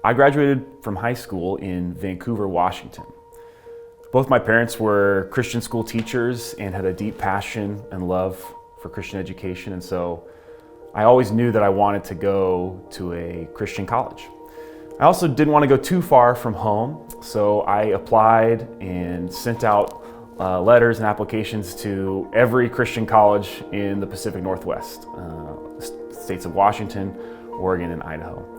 I graduated from high school in Vancouver, Washington. Both my parents were Christian school teachers and had a deep passion and love for Christian education, and so I always knew that I wanted to go to a Christian college. I also didn't want to go too far from home, so I applied and sent out letters and applications to every Christian college in the Pacific Northwest, states of Washington, Oregon, and Idaho.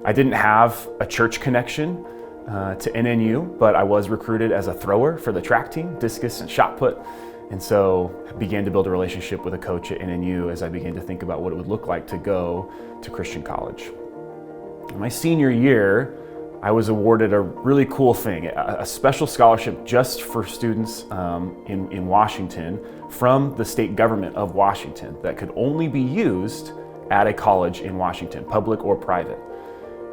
I didn't have a church connection to NNU, but I was recruited as a thrower for the track team, discus and shot put, and so I began to build a relationship with a coach at NNU as I began to think about what it would look like to go to Christian college. In my senior year, I was awarded a really cool thing, a special scholarship just for students in Washington from the state government of Washington that could only be used at a college in Washington, public or private.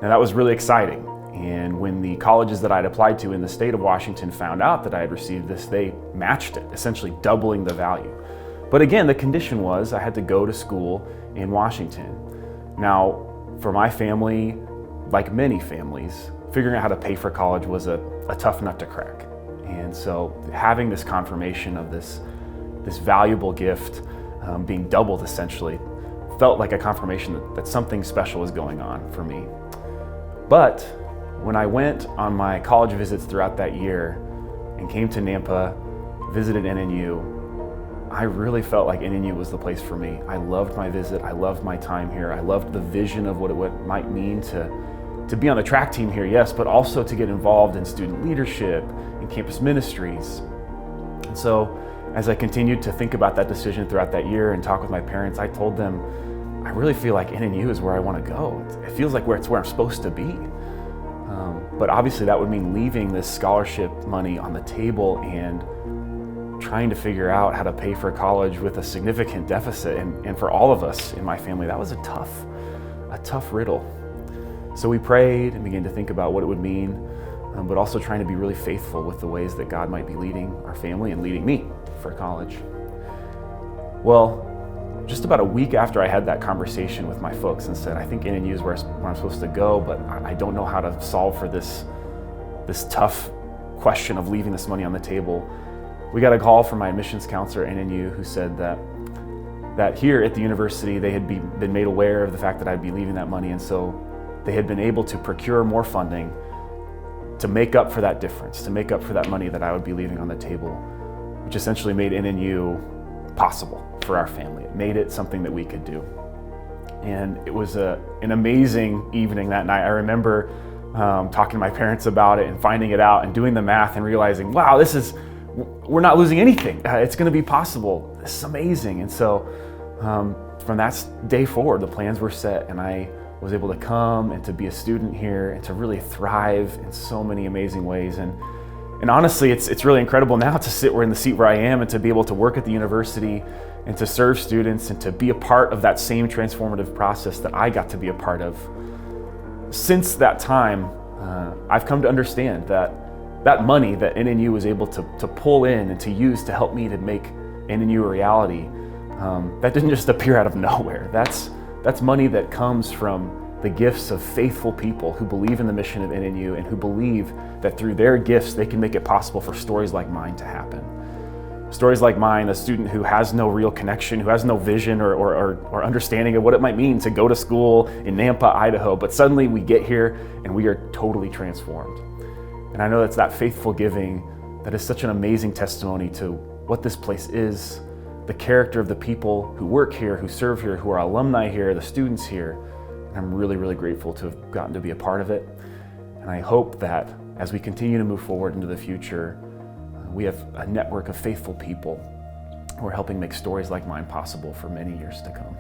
Now that was really exciting. And when the colleges that I'd applied to in the state of Washington found out that I had received this, they matched it, essentially doubling the value. But again, the condition was I had to go to school in Washington. Now, for my family, like many families, figuring out how to pay for college was a tough nut to crack. And so having this confirmation of this valuable gift being doubled essentially felt like a confirmation that something special was going on for me. But when I went on my college visits throughout that year and came to Nampa, visited NNU, I really felt like NNU was the place for me. I loved my visit, I loved my time here, I loved the vision of what it might mean to be on the track team here, yes, but also to get involved in student leadership and campus ministries. And so as I continued to think about that decision throughout that year and talk with my parents, I told them, I really feel like NNU is where I want to go. It feels like it's where I'm supposed to be. But obviously that would mean leaving this scholarship money on the table and trying to figure out how to pay for college with a significant deficit. And for all of us in my family, that was a tough riddle. So we prayed and began to think about what it would mean, but also trying to be really faithful with the ways that God might be leading our family and leading me for college. Well, just about a week after I had that conversation with my folks and said, I think NNU is where I'm supposed to go, but I don't know how to solve for this tough question of leaving this money on the table. We got a call from my admissions counselor at NNU who said that here at the university, they had been made aware of the fact that I'd be leaving that money, and so they had been able to procure more funding to make up for that difference, to make up for that money that I would be leaving on the table, which essentially made NNU possible for our family. It made it something that we could do. And it was an amazing evening that night. I remember talking to my parents about it and finding it out and doing the math and realizing, wow, we're not losing anything. It's gonna be possible. This is amazing. And so from that day forward, the plans were set, and I was able to come and to be a student here and to really thrive in so many amazing ways. And honestly, it's really incredible now to sit in the seat where I am and to be able to work at the university and to serve students and to be a part of that same transformative process that I got to be a part of. Since that time, I've come to understand that money that NNU was able to pull in and to use to help me to make NNU a reality, that didn't just appear out of nowhere. That's money that comes from the gifts of faithful people who believe in the mission of NNU and who believe that through their gifts they can make it possible for stories like mine to happen. Stories like mine, a student who has no real connection, who has no vision or understanding of what it might mean to go to school in Nampa, Idaho, but suddenly we get here and we are totally transformed. And I know it's that faithful giving that is such an amazing testimony to what this place is, the character of the people who work here, who serve here, who are alumni here, the students here. And I'm really, really grateful to have gotten to be a part of it. And I hope that as we continue to move forward into the future, we have a network of faithful people who are helping make stories like mine possible for many years to come.